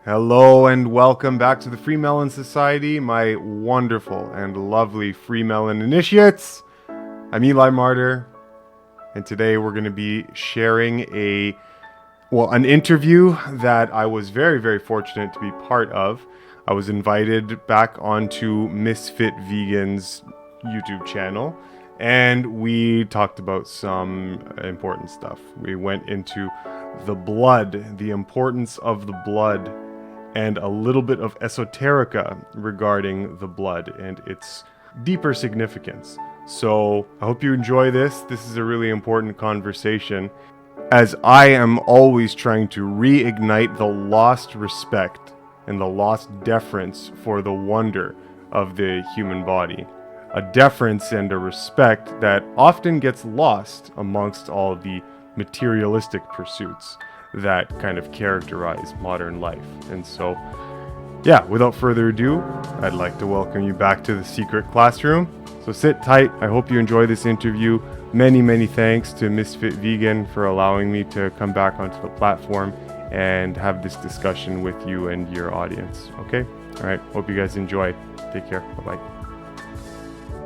Hello and welcome back to the FreeMelon Society, my wonderful and lovely FreeMelon initiates. I'm Eli Martyr, and today we're going to be sharing an interview that I was very fortunate to be part of. I was invited back onto Misfit Vegan's YouTube channel, and we talked about some important stuff. We went into the blood, the importance of the blood, and a little bit of esoterica regarding the blood and its deeper significance. So I hope you enjoy this. This is a really important conversation, as I am always trying to reignite the lost respect and the lost deference for the wonder of the human body. A deference and a respect that often gets lost amongst all the materialistic pursuits that kind of characterize modern life. And so, yeah, without further ado, I'd like to welcome you back to the secret classroom. So sit tight. I hope you enjoy this interview. Many thanks to Misfit Vegan for allowing me to come back onto the platform and have this discussion with you and your audience. Okay? All right. Hope you guys enjoy. Take care. Bye-bye.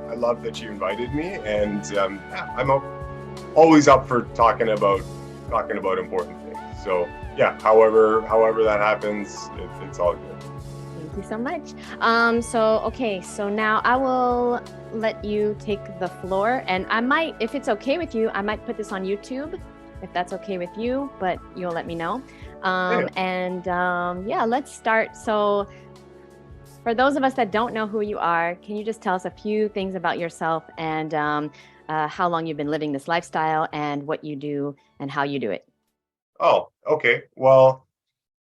I love that you invited me, and I'm always up for talking about important things. So yeah, however that happens, it's all good. Thank you so much. So now I will let you take the floor, and I might, if it's okay with you, I might put this on YouTube, if that's okay with you, but you'll let me know. Let's start. So for those of us that don't know who you are, can you just tell us a few things about yourself and how long you've been living this lifestyle and what you do and how you do it? Oh, okay. Well,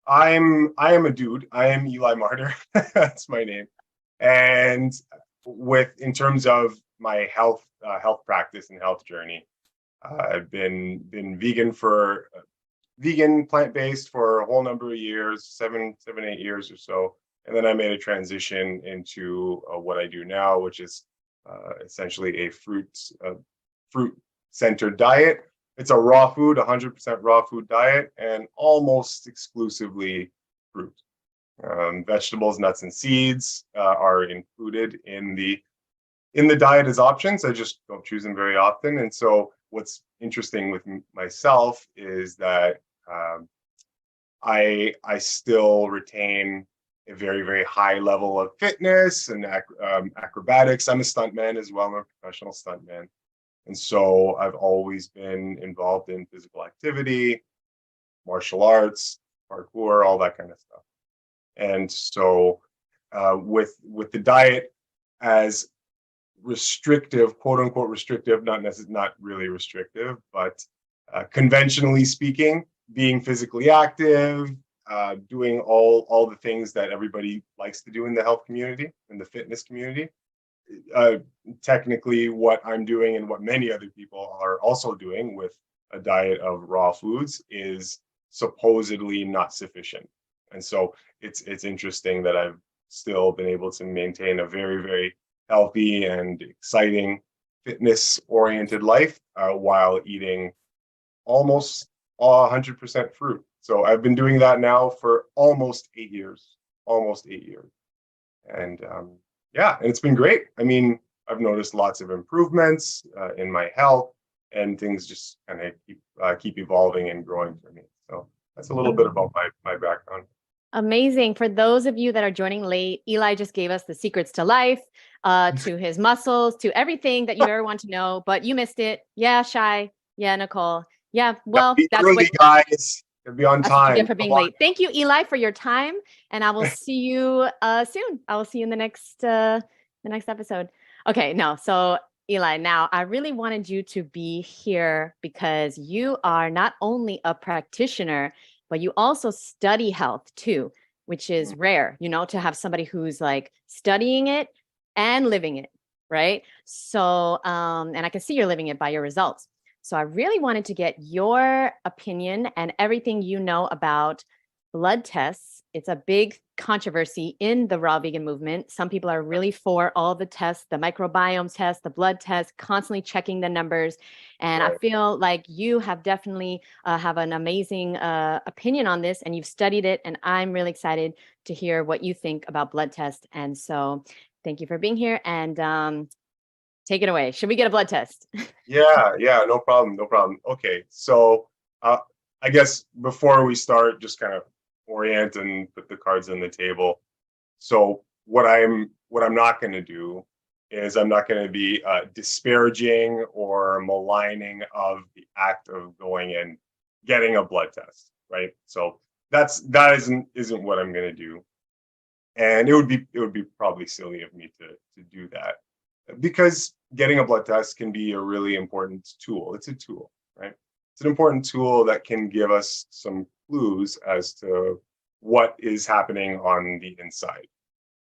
I am a dude. I am Eli Martyr. That's my name. And in terms of my health practice and health journey, I've been vegan, plant-based for a whole number of years, 8 years or so. And then I made a transition into what I do now, which is essentially a fruit-centered diet. It's a raw food, 100% raw food diet, and almost exclusively fruit. Vegetables, nuts, and seeds are included in the diet as options. I just don't choose them very often. And so what's interesting with myself is that I still retain a very high level of fitness and acrobatics. I'm a stuntman as well. I'm a professional stuntman. And so I've always been involved in physical activity, martial arts, parkour, all that kind of stuff. And so with the diet as restrictive, quote unquote restrictive, not really restrictive, but conventionally speaking, being physically active, doing all the things that everybody likes to do in the health community, in the fitness community. Technically what I'm doing and what many other people are also doing with a diet of raw foods is supposedly not sufficient. And so it's interesting that I've still been able to maintain a very healthy and exciting fitness oriented life while eating almost 100% fruit. So I've been doing that now for almost 8 years. And yeah, and it's been great. I mean, I've noticed lots of improvements in my health, and things just kind of keep evolving and growing for me. So that's a little bit about my background. Amazing. For those of you that are joining late, Eli just gave us the secrets to life, to his muscles, to everything that you ever want to know, but you missed it. Yeah, Shai. Yeah, Nicole. Yeah, well, that's early, guys. It'll be on time. For being late. Thank you, Eli, for your time, and I will see you soon. I will see you in the next episode. Okay, no. So Eli, now I really wanted you to be here because you are not only a practitioner, but you also study health too, which is rare, to have somebody who's like studying it and living it, right? So, and I can see you're living it by your results. So I really wanted to get your opinion and everything you know about blood tests. It's a big controversy in the raw vegan movement. Some people are really for all the tests, the microbiome test, the blood test, constantly checking the numbers. And I Right. feel like you have definitely have an amazing opinion on this, and you've studied it. And I'm really excited to hear what you think about blood tests. And so thank you for being here, and take it away. Should we get a blood test? Yeah, no problem, no problem. Okay, so I guess before we start, just kind of orient and put the cards on the table. So what I'm not going to do is I'm not going to be disparaging or maligning of the act of going and getting a blood test, right? So that isn't what I'm going to do, and it would be probably silly of me to do that, because getting a blood test can be a really important tool. It's a tool, right? It's an important tool that can give us some clues as to what is happening on the inside,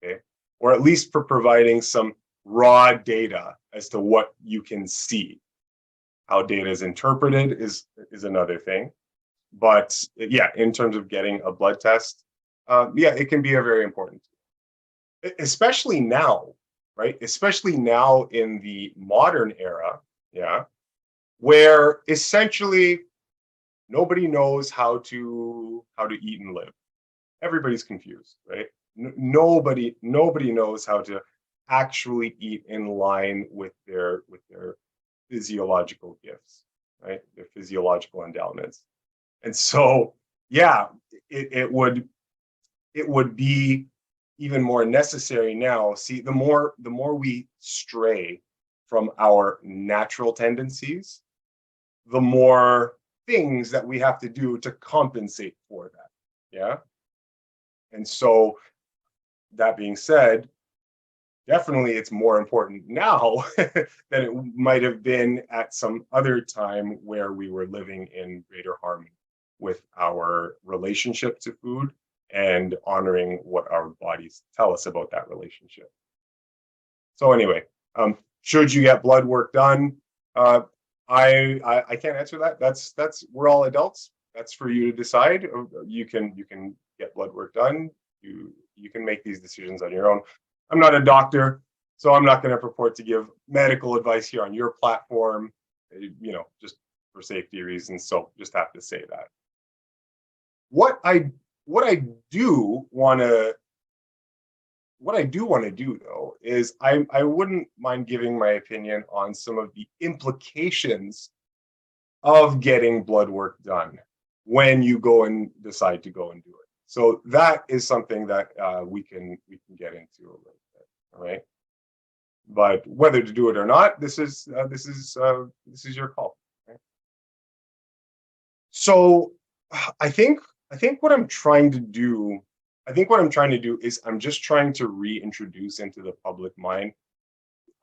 okay? Or at least for providing some raw data as to what you can see. How data is interpreted is another thing. But yeah, in terms of getting a blood test, yeah, it can be a very important tool, especially now, right? Especially now in the modern era, yeah, where essentially nobody knows how to eat and live. Everybody's confused, right? Nobody knows how to actually eat in line with their physiological gifts, right? Their physiological endowments. And so, yeah, it would be even more necessary now. See, the more we stray from our natural tendencies, the more things that we have to do to compensate for that. Yeah. And so, that being said, definitely it's more important now than it might have been at some other time where we were living in greater harmony with our relationship to food and honoring what our bodies tell us about that relationship. So anyway, should you get blood work done? I can't answer that. That's we're all adults. That's for you to decide. You can get blood work done. You can make these decisions on your own. I'm not a doctor, so I'm not going to purport to give medical advice here on your platform, just for safety reasons. So just have to say that. What I do want to do though is I wouldn't mind giving my opinion on some of the implications of getting blood work done when you go and decide to go and do it. So that is something that we can get into a little bit, all right? But whether to do it or not, this is your call. Right? So I think what I'm trying to do, is I'm just trying to reintroduce into the public mind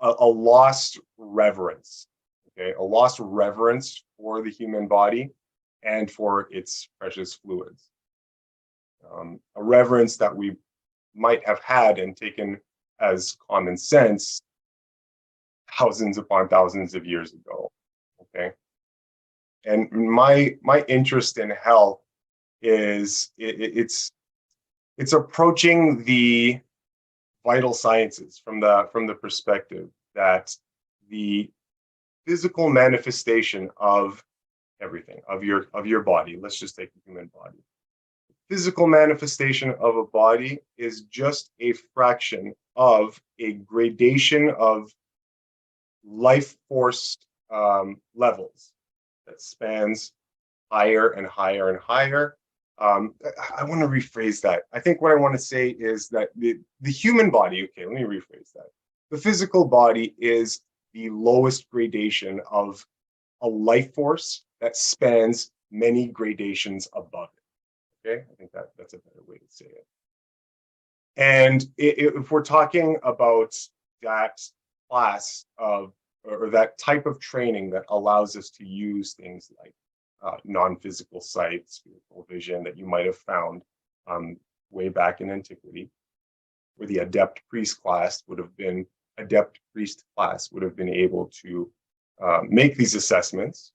a lost reverence, okay, a lost reverence for the human body and for its precious fluids, a reverence that we might have had and taken as common sense thousands upon thousands of years ago, okay. And my interest in health is it's approaching the vital sciences from the perspective that the physical manifestation of everything, of your body, let's just take the human body, physical manifestation of a body is just a fraction of a gradation of life force levels that spans higher and higher and higher. I want to rephrase that. I think what I want to say is that the human body, okay, let me rephrase that. The physical body is the lowest gradation of a life force that spans many gradations above it. Okay, I think that's a better way to say it. And if we're talking about that class of, or that type of training that allows us to use things like non-physical sight, spiritual vision that you might have found way back in antiquity, where the adept priest class would have been able to make these assessments.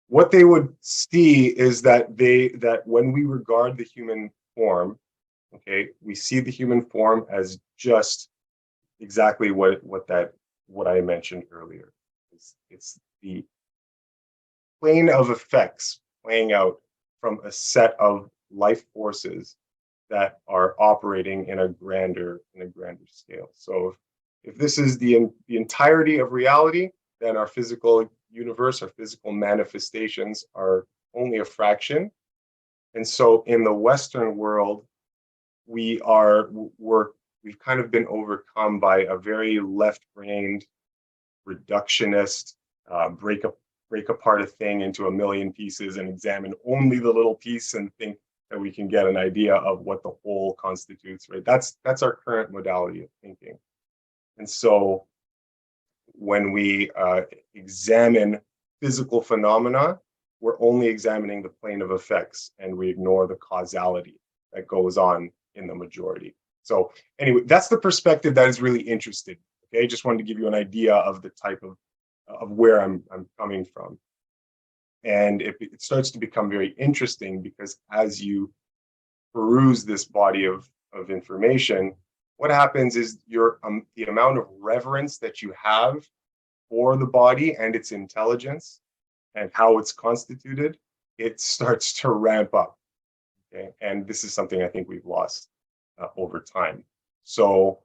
what they would see is that when we regard the human form, okay, we see the human form as just exactly what I mentioned earlier. It's the plane of effects playing out from a set of life forces that are operating in a grander scale. So if this is the entirety of reality, then our physical universe, our physical manifestations are only a fraction. And so in the Western world, we've kind of been overcome by a very left-brained, reductionist, break apart a thing into a million pieces and examine only the little piece and think that we can get an idea of what the whole constitutes, right? That's our current modality of thinking. And so when we examine physical phenomena, we're only examining the plane of effects, and we ignore the causality that goes on in the majority. So anyway, that's the perspective that is really interesting. Okay, just wanted to give you an idea of the type of where I'm coming from. And it starts to become very interesting because as you peruse this body of information, what happens is the amount of reverence that you have for the body and its intelligence and how it's constituted, it starts to ramp up. Okay, and this is something I think we've lost over time. So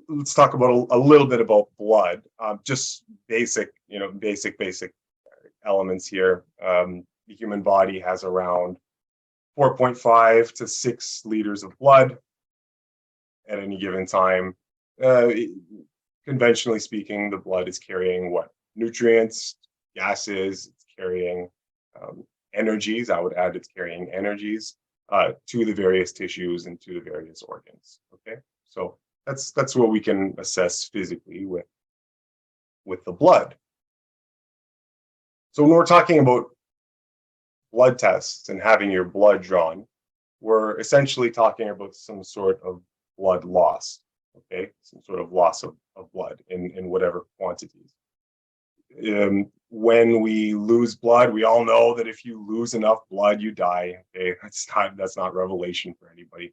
let's talk about a little bit about blood. Just basic elements here. The human body has around 4.5 to 6 liters of blood at any given time. Conventionally speaking, the blood is carrying what? Nutrients, gases, it's carrying energies. I would add it's carrying energies to the various tissues and to the various organs. Okay, so that's what we can assess physically with the blood. So when we're talking about blood tests and having your blood drawn, we're essentially talking about some sort of blood loss, okay? Some sort of loss of blood in whatever quantities. When we lose blood, we all know that if you lose enough blood, you die, okay? That's not revelation for anybody.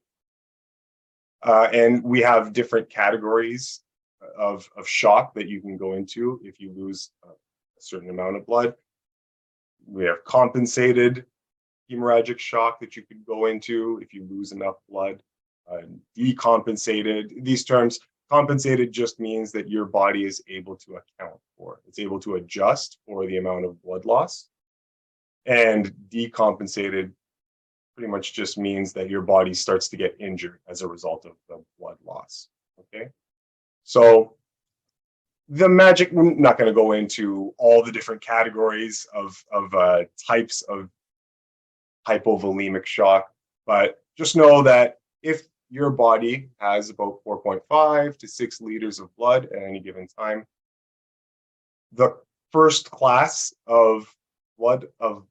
And we have different categories of shock that you can go into if you lose a certain amount of blood. We have compensated hemorrhagic shock that you could go into if you lose enough blood. Decompensated, these terms, compensated just means that your body is able to account for, it's able to adjust for the amount of blood loss. And decompensated pretty much just means that your body starts to get injured as a result of the blood loss. Okay, so the magic, I'm not going to go into all the different categories of types of hypovolemic shock, but just know that if your body has about 4.5 to 6 liters of blood at any given time, the first class of blood of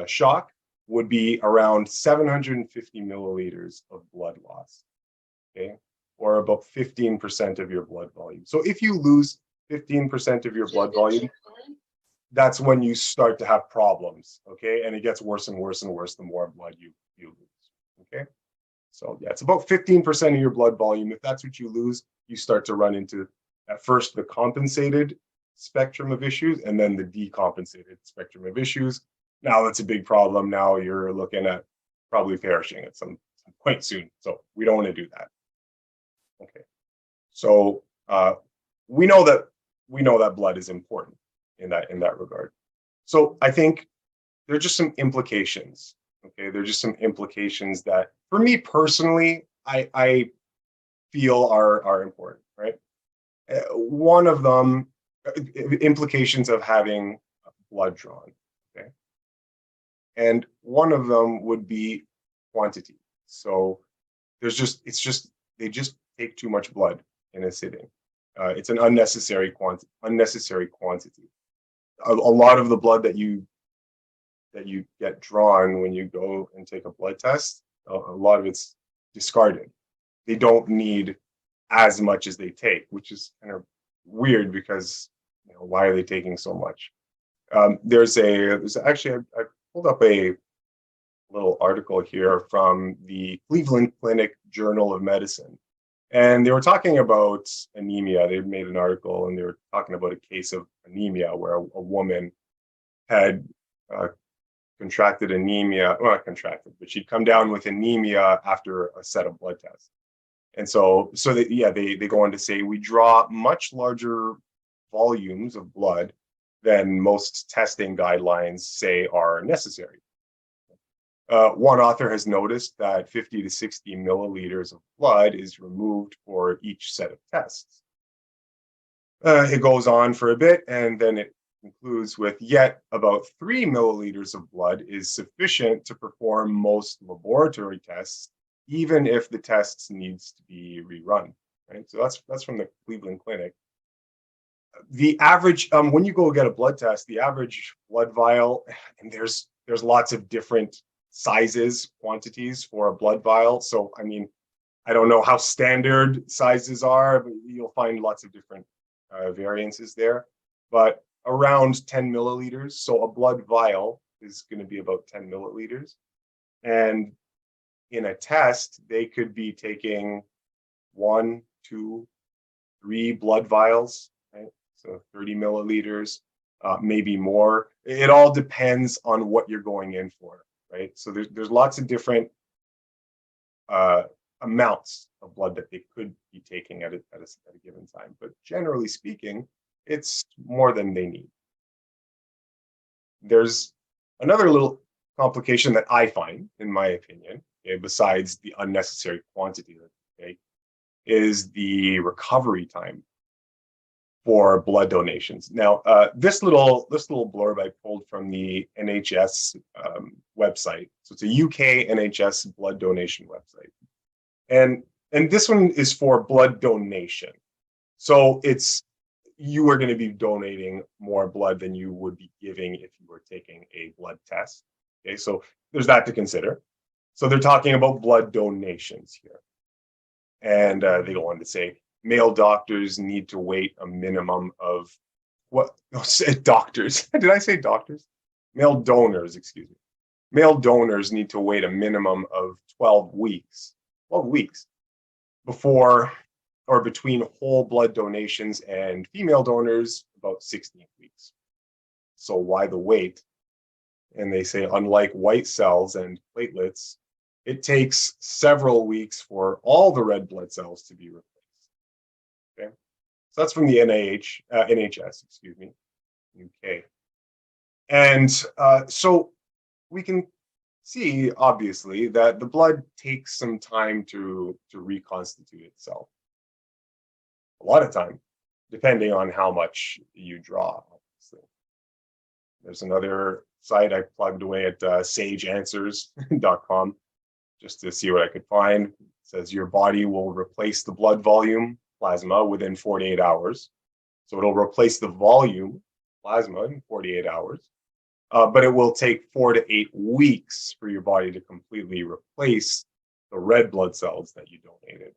shock would be around 750 milliliters of blood loss, okay, or about 15% of your blood volume. So if you lose 15% of your blood volume, that's when you start to have problems, okay? And it gets worse and worse and worse the more blood you lose, okay? So yeah, it's about 15% of your blood volume. If that's what you lose, you start to run into, at first, the compensated spectrum of issues and then the decompensated spectrum of issues. Now that's a big problem. Now you're looking at probably perishing at some point soon. So we don't want to do that. Okay. So we know that blood is important in that regard. So I think there are just some implications. Okay, there are just some implications that, for me personally, I feel are important. Right. One of them, implications of having blood drawn. Okay, and one of them would be quantity. So they just take too much blood in a sitting. It's an unnecessary quantity. A lot of the blood that you get drawn when you go and take a blood test, a lot of it's discarded. They don't need as much as they take, which is kind of weird because why are they taking so much? There's actually, I pulled up a little article here from the Cleveland Clinic Journal of Medicine. And they were talking about anemia. They made an article and they were talking about a case of anemia where a woman had contracted anemia, well, not contracted, but she'd come down with anemia after a set of blood tests. And they go on to say, we draw much larger volumes of blood than most testing guidelines say are necessary. One author has noticed that 50 to 60 milliliters of blood is removed for each set of tests. It goes on for a bit, and then it concludes with yet about 3 milliliters of blood is sufficient to perform most laboratory tests, even if the tests needs to be rerun. Right, so that's from the Cleveland Clinic. The average, when you go get a blood test, the average blood vial, and there's lots of different sizes, quantities for a blood vial. So, I mean, I don't know how standard sizes are, but you'll find lots of different variances there. But around 10 milliliters, so a blood vial is going to be about 10 milliliters. And in a test, they could be taking 1, 2, 3 blood vials, right? So 30 milliliters, maybe more. It all depends on what you're going in for. Right, so there's lots of different amounts of blood that they could be taking at a given time, but generally speaking, it's more than they need. There's another little complication that I find, in my opinion, besides the unnecessary quantity that they take, is the recovery time for blood donations. Now, this little blurb I pulled from the NHS website. So it's a UK NHS blood donation website, and this one is for blood donation. So you are going to be donating more blood than you would be giving if you were taking a blood test. Okay, so there's that to consider. So they're talking about blood donations here, and they go on to say, male doctors need to wait a minimum of doctors. Did I say doctors? Male donors, excuse me. Male donors need to wait a minimum of 12 weeks before or between whole blood donations, and female donors about 16 weeks. So why the wait? And they say, unlike white cells and platelets, it takes several weeks for all the red blood cells to be replaced. Okay, so that's from the NHS, excuse me, UK. And so we can see, obviously, that the blood takes some time to reconstitute itself. A lot of time, depending on how much you draw, obviously. There's another site I plugged away at sageanswers.com just to see what I could find. It says your body will replace the blood volume plasma within 48 hours. So it'll replace the volume plasma in 48 hours. But it will take 4 to 8 weeks for your body to completely replace the red blood cells that you donated.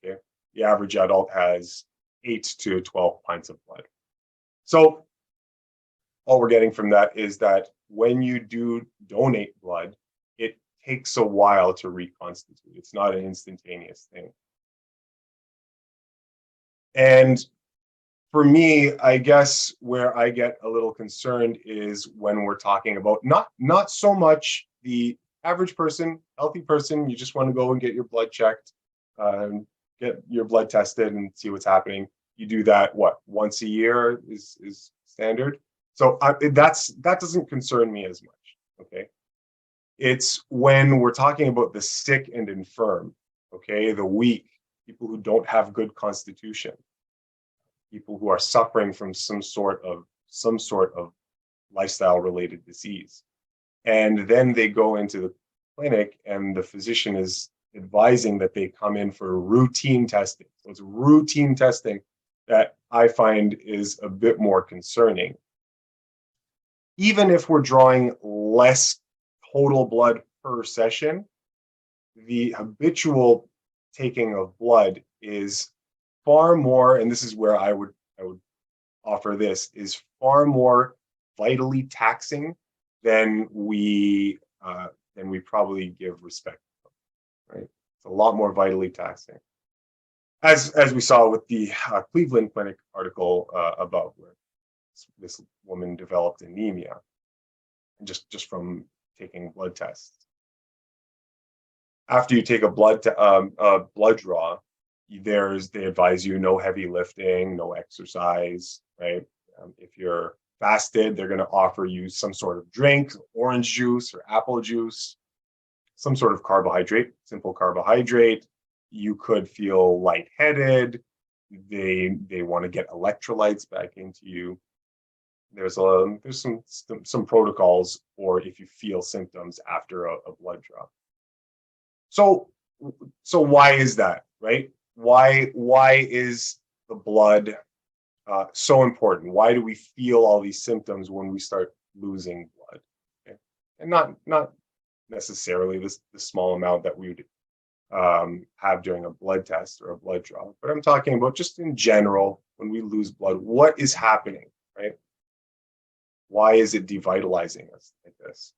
Okay, the average adult has 8 to 12 pints of blood. So all we're getting from that is that when you do donate blood, it takes a while to reconstitute. It's not an instantaneous thing. And for me, I guess where I get a little concerned is when we're talking about not so much the average person, healthy person. You just want to go and get your blood checked, get your blood tested, and see what's happening. You do that once a year is standard. So that doesn't concern me as much. Okay, it's when we're talking about the sick and infirm. Okay, the weak, people who don't have good constitution, people who are suffering from some sort of lifestyle related disease. And then they go into the clinic and the physician is advising that they come in for routine testing. So it's routine testing that I find is a bit more concerning. Even if we're drawing less total blood per session, the habitual taking of blood is far more, and this is where I would offer this, is far more vitally taxing, then we probably give respect to them, right? It's a lot more vitally taxing, as we saw with the Cleveland Clinic article above, where this woman developed anemia just from taking blood tests. After you take a blood draw, they advise you no heavy lifting, no exercise, right? If you're fasted, they're going to offer you some sort of drink, orange juice or apple juice, some sort of carbohydrate, simple carbohydrate. You could feel lightheaded. They want to get electrolytes back into you. There's some protocols for if you feel symptoms after a blood draw. So why is that, right? Why is the blood so important? Why do we feel all these symptoms when we start losing blood? Okay? And not necessarily this small amount that we would have during a blood test or a blood draw, but I'm talking about just in general, when we lose blood, what is happening, right? Why is it devitalizing us like this?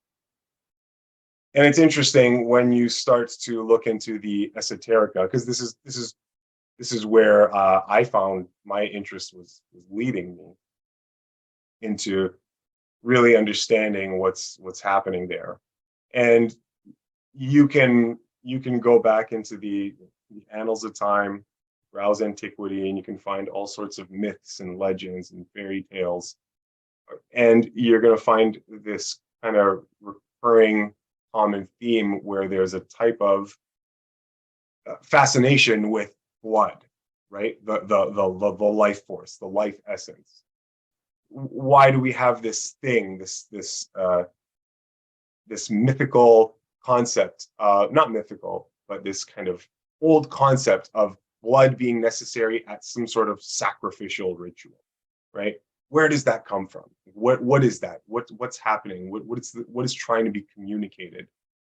And it's interesting when you start to look into the esoterica, because this is where I found my interest was leading me into really understanding what's happening there. And you can go back into the annals of time, browse antiquity, and you can find all sorts of myths and legends and fairy tales. And you're going to find this kind of recurring common theme where there's a type of fascination with blood, right? The life force, the life essence. Why do we have this thing, this mythical concept, not mythical, but this kind of old concept of blood being necessary at some sort of sacrificial ritual, right? Where does that come from? What is that? What's happening? What is trying to be communicated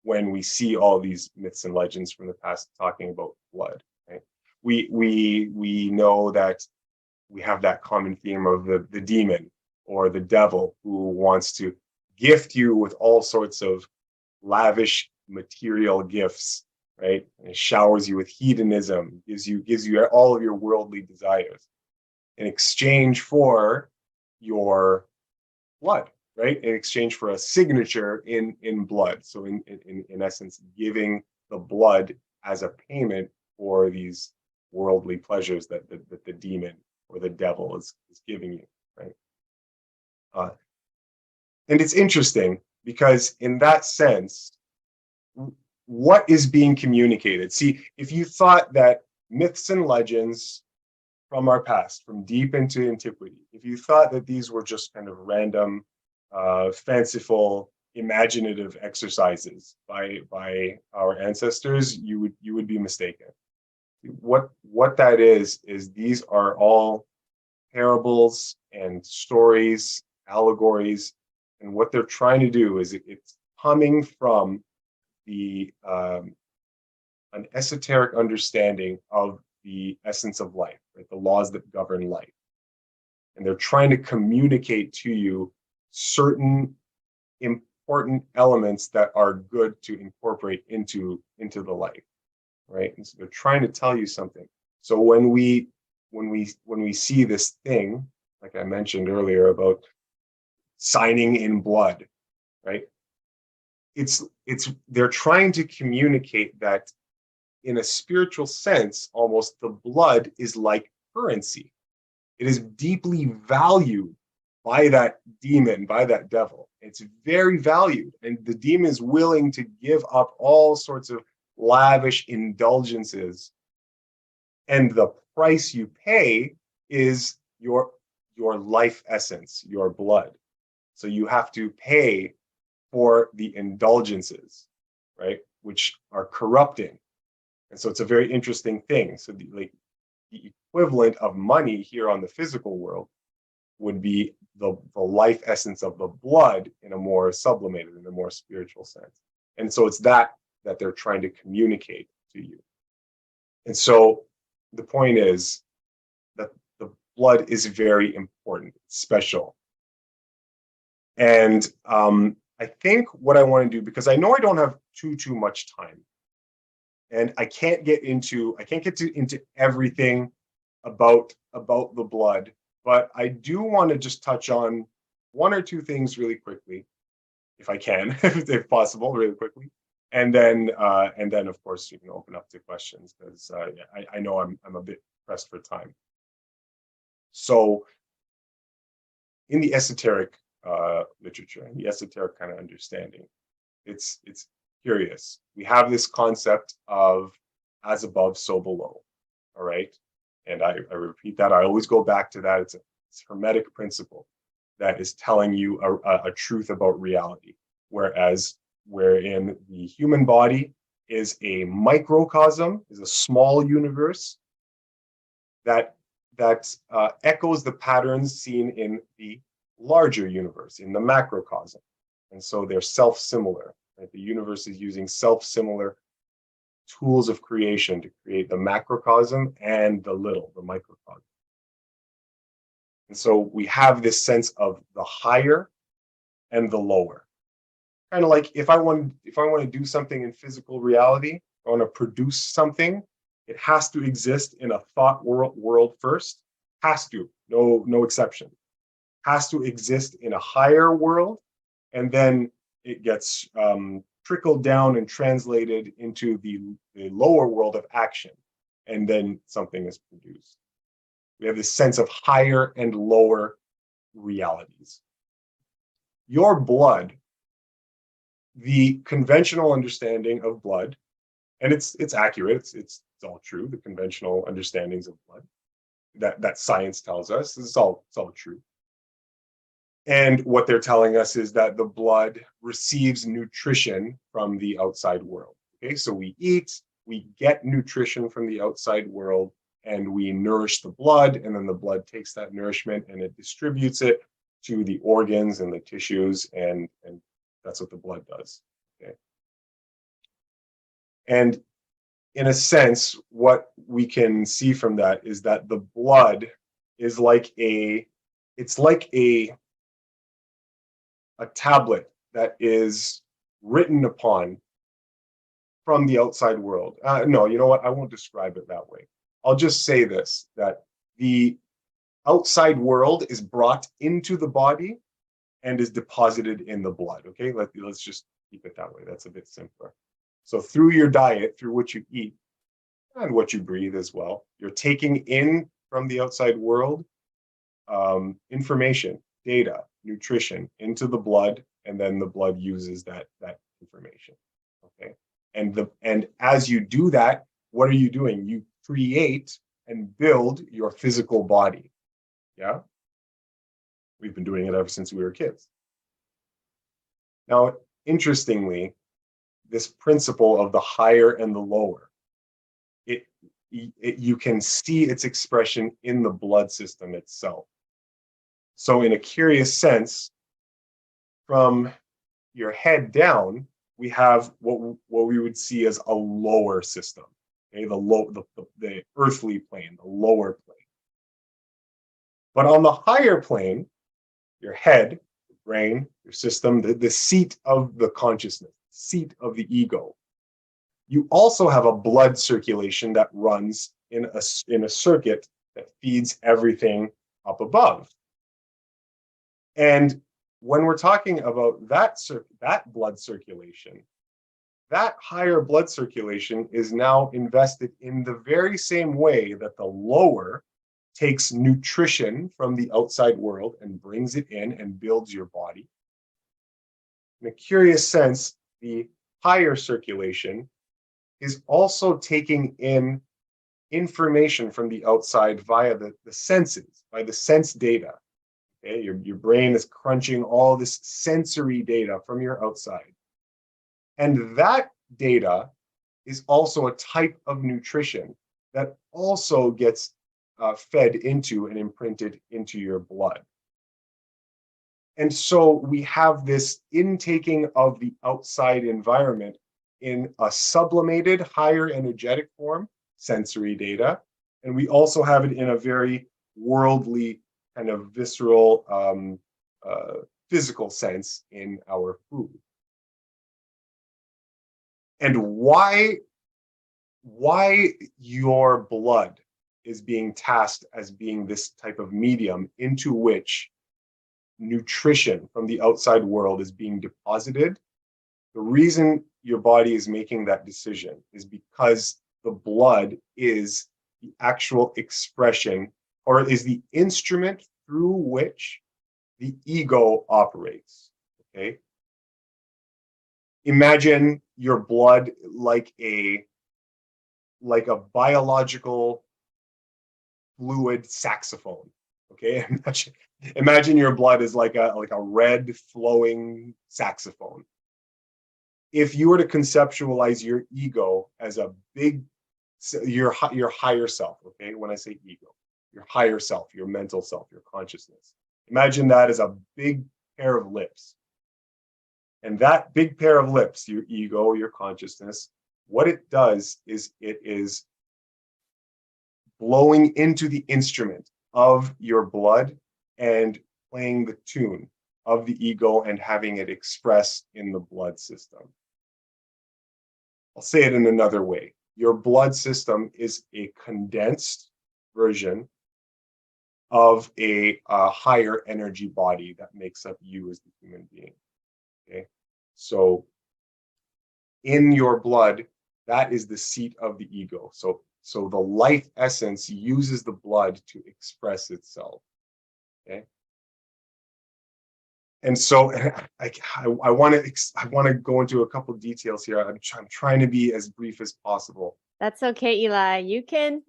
when we see all these myths and legends from the past talking about blood? Right? We know that we have that common theme of the demon or the devil who wants to gift you with all sorts of lavish material gifts, right? And it showers you with hedonism, gives you all of your worldly desires in exchange for your blood, right? In exchange for a signature in blood. So in essence, giving the blood as a payment for these worldly pleasures that the demon or the devil is giving you, right? And it's interesting because in that sense, what is being communicated? See, if you thought that myths and legends from our past, from deep into antiquity, if you thought that these were just kind of random, fanciful, imaginative exercises by our ancestors, you would be mistaken. What that is these are all parables and stories, allegories, and what they're trying to do is it's coming from the an esoteric understanding of the essence of life, right? The laws that govern life. And they're trying to communicate to you certain important elements that are good to incorporate into the life, right? And so they're trying to tell you something. So when we see this thing, like I mentioned earlier about signing in blood, right? They're trying to communicate that in a spiritual sense, almost the blood is like currency. It is deeply valued by that demon, by that devil. It's very valued, and the demon is willing to give up all sorts of lavish indulgences. And the price you pay is your life essence, your blood. So you have to pay for the indulgences, right, which are corrupting. And so it's a very interesting thing. So the equivalent of money here on the physical world would be the life essence of the blood in a more sublimated, in a more spiritual sense. And so it's that they're trying to communicate to you. And so the point is that the blood is very important, special. And I think what I want to do, because I know I don't have too much time, and I can't get into everything about the blood, but I do want to just touch on one or two things really quickly, if I can, if possible, really quickly, and then of course you can open up to questions, because I know I'm a bit pressed for time. So in the esoteric literature and the esoteric kind of understanding, it's curious. We have this concept of as above, so below. All right. And I repeat that. I always go back to that. It's a hermetic principle that is telling you a truth about reality. Wherein the human body is a microcosm, is a small universe that echoes the patterns seen in the larger universe, in the macrocosm. And so they're self-similar. Right? The universe is using self-similar tools of creation to create the macrocosm and the microcosm. And so we have this sense of the higher and the lower. Kind of like if I want to do something in physical reality, I want to produce something, it has to exist in a thought world first. Has to, no exception. Has to exist in a higher world, and then it gets trickled down and translated into the lower world of action, and then something is produced. We have this sense of higher and lower realities. Your blood, the conventional understanding of blood, and it's accurate, it's all true, the conventional understandings of blood that science tells us, it's all true. And what they're telling us is that the blood receives nutrition from the outside world. Okay, so we eat, we get nutrition from the outside world, and we nourish the blood, and then the blood takes that nourishment and it distributes it to the organs and the tissues, and that's what the blood does. Okay. And in a sense, what we can see from that is that the blood is like a tablet that is written upon from the outside world. No, you know what? I won't describe it that way. I'll just say this, that the outside world is brought into the body and is deposited in the blood. Okay, let's just keep it that way. That's a bit simpler. So through your diet, through what you eat and what you breathe as well, you're taking in from the outside world information, data, nutrition into the blood, and then the blood uses that information. Okay, and as you do that, what are you doing? You create and build your physical body. Yeah, we've been doing it ever since we were kids. Now, interestingly, this principle of the higher and the lower, you can see its expression in the blood system itself. So in a curious sense, from your head down, we have what we would see as a lower system, okay? The earthly plane, the lower plane. But on the higher plane, your head, your brain, your system, the seat of the consciousness, seat of the ego, you also have a blood circulation that runs in a circuit that feeds everything up above. And when we're talking about that blood circulation, that higher blood circulation is now invested in the very same way that the lower takes nutrition from the outside world and brings it in and builds your body. In a curious sense, the higher circulation is also taking in information from the outside via the senses, by the sense data. Okay, your brain is crunching all this sensory data from your outside. And that data is also a type of nutrition that also gets fed into and imprinted into your blood. And so we have this intaking of the outside environment in a sublimated, higher energetic form, sensory data. And we also have it in a very worldly, kind of visceral, physical sense in our food. And why your blood is being tasked as being this type of medium into which nutrition from the outside world is being deposited. The reason your body is making that decision is because the blood is the actual expression, or is the instrument through which the ego operates. Okay? Imagine your blood like a biological fluid saxophone. Okay? Imagine your blood is like a red flowing saxophone. If you were to conceptualize your ego as a big, your higher self, okay? When I say ego, your higher self, your mental self, your consciousness. Imagine that as a big pair of lips. And that big pair of lips, your ego, your consciousness, what it does is it is blowing into the instrument of your blood and playing the tune of the ego and having it express in the blood system. I'll say it in another way. Your blood system is a condensed version of a higher energy body that makes up you as the human being. Okay, so in your blood, that is the seat of the ego. So the life essence uses the blood to express itself. Okay, and so I want to go into a couple of details here. I'm trying to be as brief as possible. That's okay, Eli. You can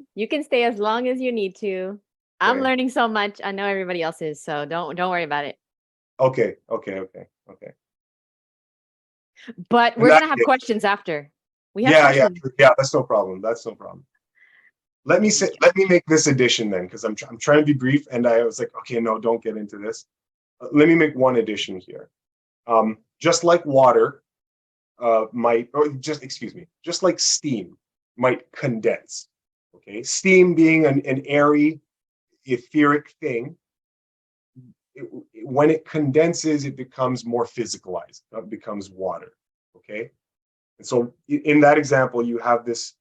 stay as long as you need to. I'm Okay. learning so much. I know everybody else is, so don't worry about it. Okay. But And we're gonna have questions after. We have questions. Yeah. That's no problem. Let me make this addition then, because I'm trying to be brief, and I was like, okay, no, don't get into this. Let me make one addition here. Just like water just like steam might condense. Okay, steam being an airy, etheric thing. When it condenses, it becomes more physicalized. It becomes water. Okay, and so in that example, you have this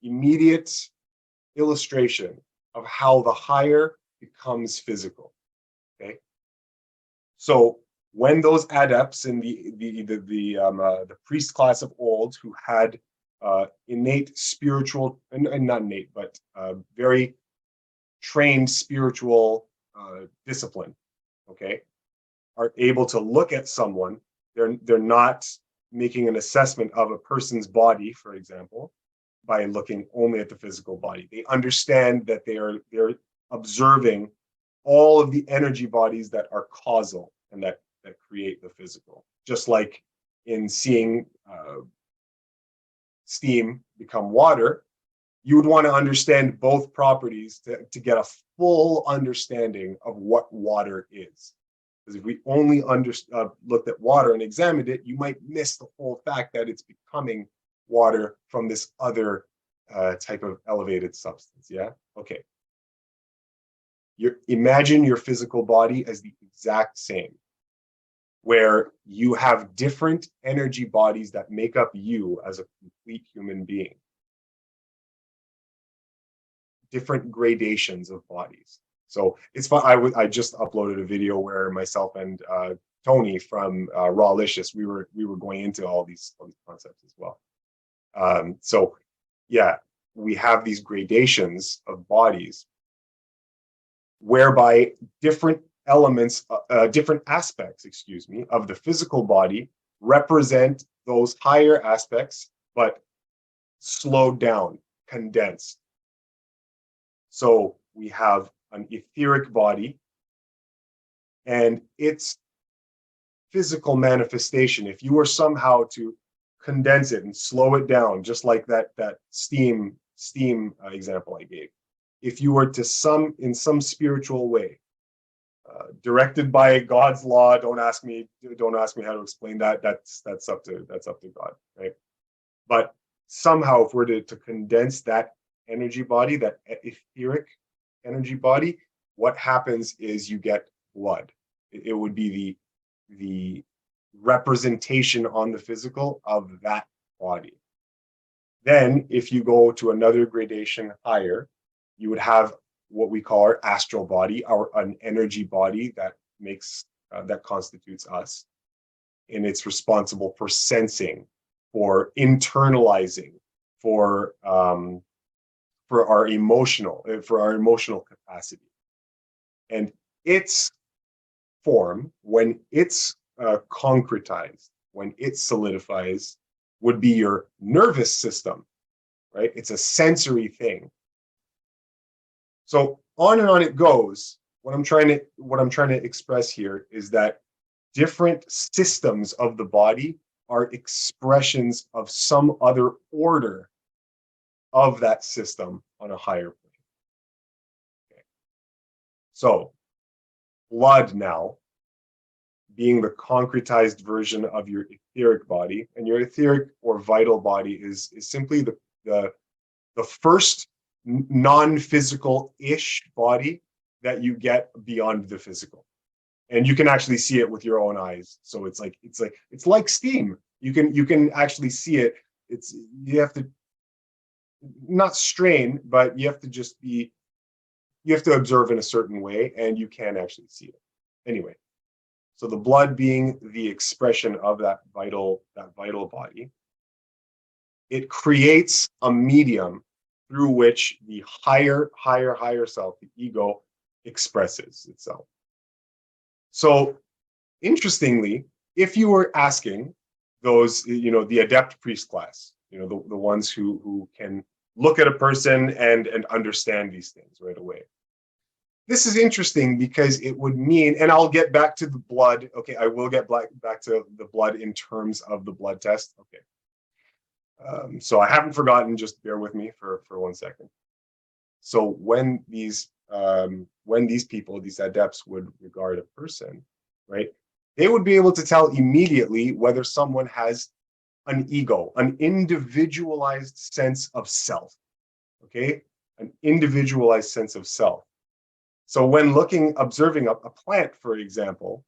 immediate illustration of how the higher becomes physical. Okay, so when those adepts in the priest class of old, who had innate spiritual, and not innate, but very trained spiritual discipline, okay, are able to look at someone, they're not making an assessment of a person's body, for example, by looking only at the physical body. They understand that they're observing all of the energy bodies that are causal and that create the physical. Just like in seeing steam become water, you would want to understand both properties to get a full understanding of what water is. Because if we only looked at water and examined it, you might miss the whole fact that it's becoming water from this other type of elevated substance. Yeah? Okay. Imagine your physical body as the exact same, where you have different energy bodies that make up you as a complete human being. Different gradations of bodies. So it's fun. I just uploaded a video where myself and Tony from Rawlicious, we were going into all these concepts as well. So yeah, we have these gradations of bodies, whereby different elements, different aspects, of the physical body represent those higher aspects, but slowed down, condensed. So we have an etheric body, and its physical manifestation, if you were somehow to condense it and slow it down, just like that steam example I gave, if you were to in some spiritual way, directed by God's law, don't ask me how to explain that. That's up to God, right? But somehow, if we're to condense that energy body, that etheric energy body, what happens is you get blood. It would be the representation on the physical of that body. Then, if you go to another gradation higher, you would have what we call our astral body, an energy body that that constitutes us, and it's responsible for sensing, for internalizing, for our emotional capacity. And its form, when it's concretized, when it solidifies, would be your nervous system, right? It's a sensory thing. So on and on it goes. What I'm trying to express here is that different systems of the body are expressions of some other order of that system on a higher plane. Okay. So blood now being the concretized version of your etheric body, and your etheric or vital body is simply the first non-physical-ish body that you get beyond the physical, and you can actually see it with your own eyes. So it's like steam. You can actually see it. You have to not strain, but you have to observe in a certain way, and you can actually see it. Anyway, so the blood being the expression of that vital body, it creates a medium through which the higher self, the ego, expresses itself. So interestingly, if you were asking those, the adept priest class, the ones who can look at a person and understand these things right away. This is interesting because it would mean, and I'll get back to the blood. Okay, I will get back to the blood in terms of the blood test. Okay. So I haven't forgotten, just bear with me for 1 second. So when these people, these adepts, would regard a person, right, they would be able to tell immediately whether someone has an ego, an individualized sense of self, okay? An individualized sense of self. So when observing a plant, for example,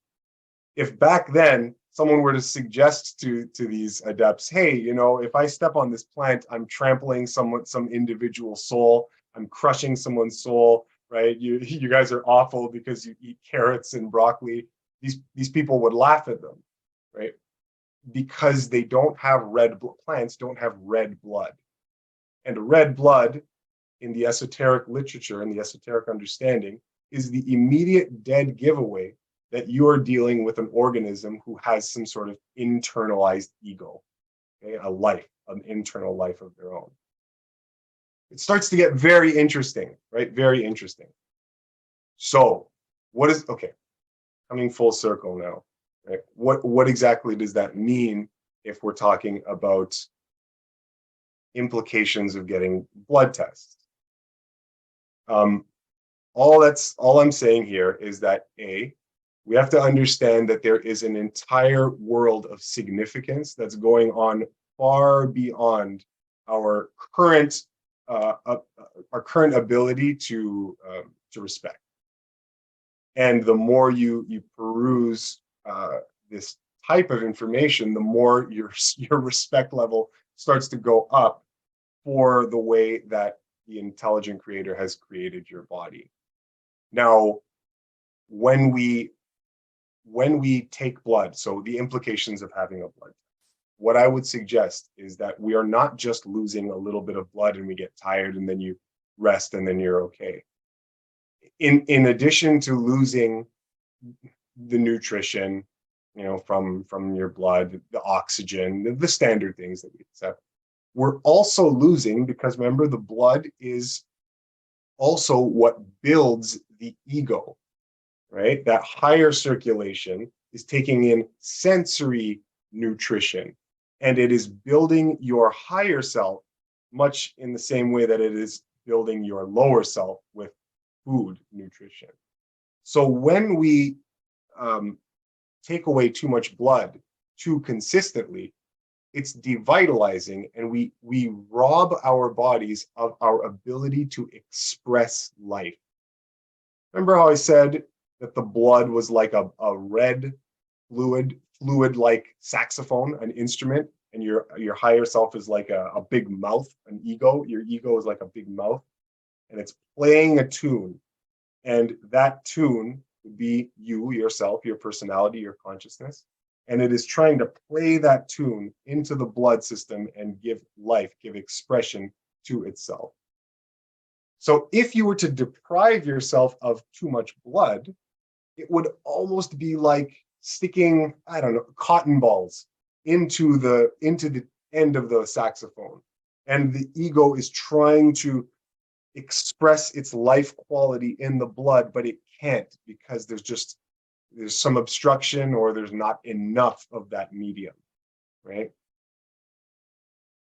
if back then someone were to suggest to these adepts, hey, if I step on this plant, I'm trampling some individual soul, I'm crushing someone's soul, right? You guys are awful because you eat carrots and broccoli. These people would laugh at them, right? Because they don't have plants don't have red blood. And red blood in the esoteric literature and the esoteric understanding is the immediate dead giveaway that you are dealing with an organism who has some sort of internalized ego, okay? An internal life of their own. It starts to get very interesting, right? Very interesting. So coming full circle now, right? What exactly does that mean if we're talking about implications of getting blood tests? All I'm saying here is that we have to understand that there is an entire world of significance that's going on far beyond our current ability to respect. And the more you peruse this type of information, the more your respect level starts to go up for the way that the intelligent creator has created your body. Now, when we take blood, so the implications of having a blood test, what I would suggest is that we are not just losing a little bit of blood and we get tired and then you rest and then you're okay. In addition to losing the nutrition, from your blood, the oxygen, the standard things that we accept, we're also losing, because remember, the blood is also what builds the ego, right? That higher circulation is taking in sensory nutrition, and it is building your higher self much in the same way that it is building your lower self with food nutrition. So when we take away too much blood too consistently, it's devitalizing, and we rob our bodies of our ability to express life. Remember how I said that the blood was like a red fluid like saxophone, an instrument, and your higher self is like a big mouth, an ego. Your ego is like a big mouth, and it's playing a tune. And that tune would be you, yourself, your personality, your consciousness. And it is trying to play that tune into the blood system and give life, give expression to itself. So if you were to deprive yourself of too much blood, it would almost be like sticking, I don't know, cotton balls into the end of the saxophone. And the ego is trying to express its life quality in the blood, but it can't because there's some obstruction or there's not enough of that medium, right?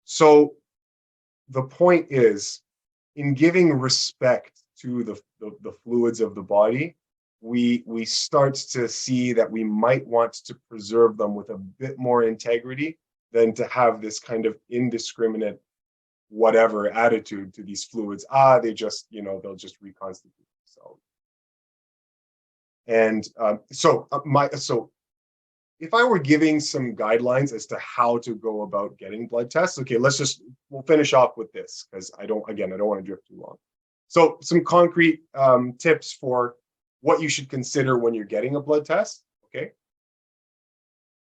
So the point is, in giving respect to the fluids of the body, we start to see that we might want to preserve them with a bit more integrity than to have this kind of indiscriminate whatever attitude to these fluids. They just, they'll just reconstitute themselves. And so if I were giving some guidelines as to how to go about getting blood tests, okay, we'll finish off with this because I don't want to drift too long. So some concrete tips for what you should consider when you're getting a blood test, okay?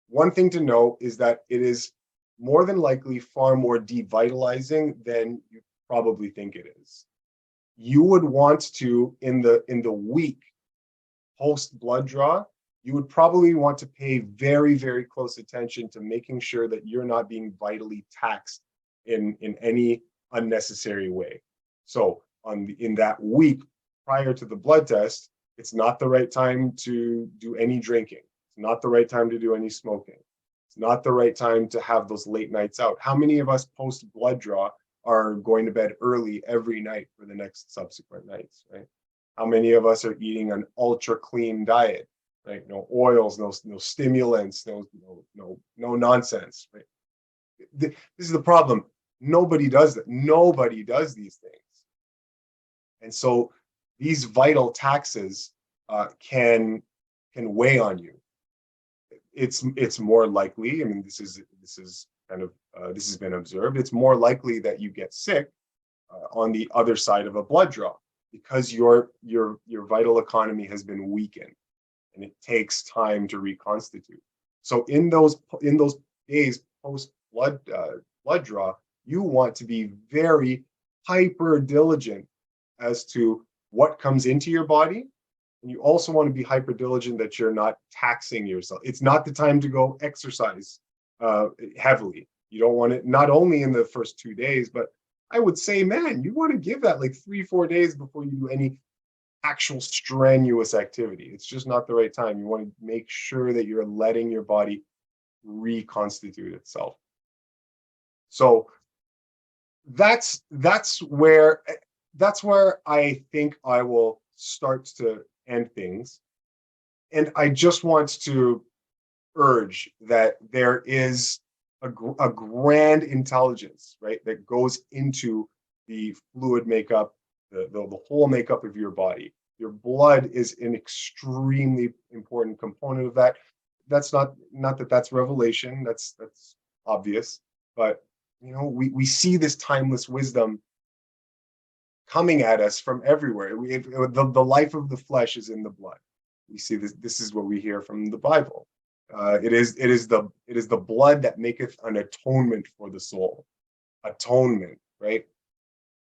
One thing to know is that it is more than likely far more devitalizing than you probably think it is. You would want to, in the week post blood draw, you would probably want to pay very, very close attention to making sure that you're not being vitally taxed in any unnecessary way. So in that week prior to the blood test, it's not the right time to do any drinking. It's not the right time to do any smoking. It's not the right time to have those late nights out. How many of us post blood draw are going to bed early every night for the next subsequent nights, right? How many of us are eating an ultra clean diet, right? No oils, no stimulants, no nonsense, right? This is the problem. Nobody does that. Nobody does these things. And so these vital taxes can weigh on you. It's more likely, I mean, this has been observed, it's more likely that you get sick on the other side of a blood draw because your vital economy has been weakened and it takes time to reconstitute. So in those days post blood draw, you want to be very hyper diligent as to what comes into your body. And you also want to be hyper diligent that you're not taxing yourself. It's not the time to go exercise heavily. You don't want it, not only in the first 2 days, but I would say, man, you want to give that like 3-4 days before you do any actual strenuous activity. It's just not the right time. You want to make sure that you're letting your body reconstitute itself. So that's where I think I will start to end things. And I just want to urge that there is a grand intelligence, right, that goes into the fluid makeup, the whole makeup of your body. Your blood is an extremely important component of that. That's not that that's revelation, that's obvious, but we see this timeless wisdom coming at us from everywhere. The life of the flesh is in the blood. We see this. This is what we hear from the Bible. It is the blood that maketh an atonement for the soul. Atonement, right?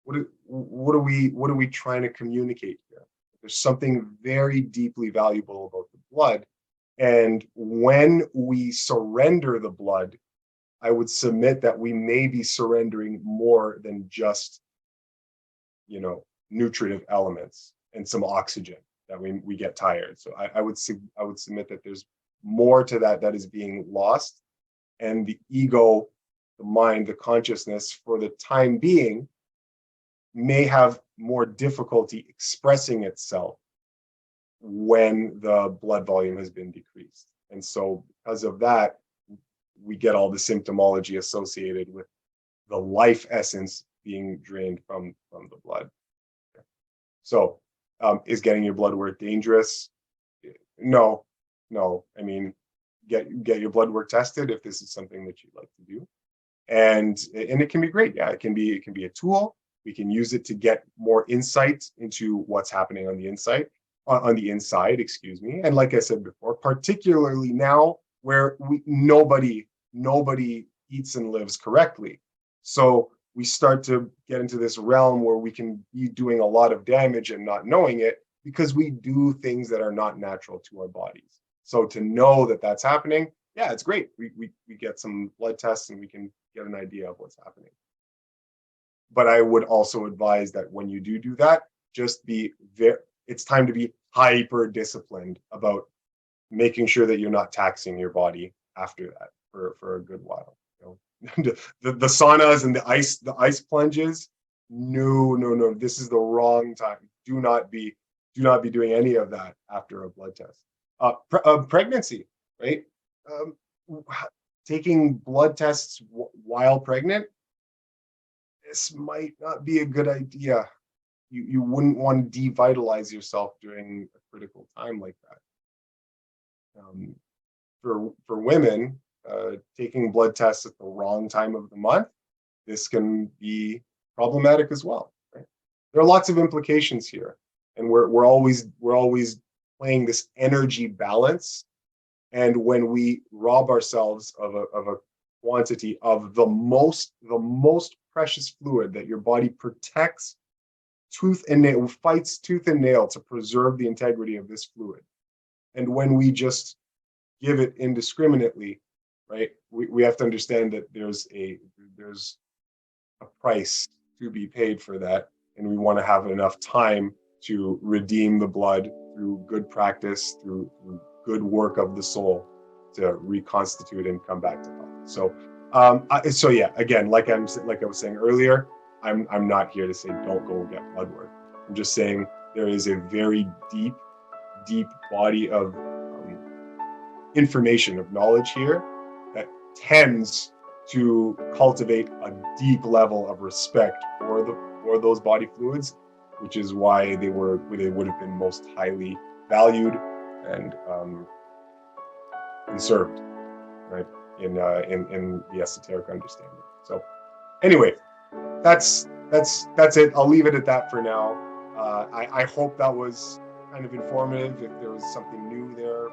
What are we trying to communicate here? There's something very deeply valuable about the blood, and when we surrender the blood, I would submit that we may be surrendering more than just nutritive elements and some oxygen that we get tired. So I would submit that there's more to that is being lost, and the ego, the mind, the consciousness, for the time being, may have more difficulty expressing itself when the blood volume has been decreased. And so because of that, we get all the symptomology associated with the life essence being drained from the blood. So is getting your blood work dangerous? No, no. I mean, get your blood work tested if this is something that you'd like to do, and it can be great. Yeah, it can be a tool. We can use it to get more insight into what's happening on the inside, excuse me. And like I said before, particularly now where nobody eats and lives correctly, so we start to get into this realm where we can be doing a lot of damage and not knowing it because we do things that are not natural to our bodies. So to know that that's happening, yeah, it's great. We get some blood tests and we can get an idea of what's happening. But I would also advise that when you do that, just be it's time to be hyper disciplined about making sure that you're not taxing your body after that for a good while. The saunas and the ice plunges. No. This is the wrong time. Do not be doing any of that after a blood test. Pregnancy, right? Taking blood tests while pregnant. This might not be a good idea. You wouldn't want to devitalize yourself during a critical time like that. For women, taking blood tests at the wrong time of the month, this can be problematic as well. Right? There are lots of implications here, and we're always playing this energy balance. And when we rob ourselves of a quantity of the most precious fluid that your body protects fights tooth and nail to preserve the integrity of this fluid, and when we just give it indiscriminately, right? We have to understand that there's a price to be paid for that, and we want to have enough time to redeem the blood through good practice, through good work of the soul, to reconstitute and come back to health. So yeah, again, like I was saying earlier, I'm not here to say don't go get blood work. I'm just saying there is a very deep body of information, of knowledge here that tends to cultivate a deep level of respect for those body fluids, which is why they would have been most highly valued and conserved, right, in the esoteric understanding. So anyway, that's it. I'll leave it at that for now. I hope that was kind of informative. If there was something new there,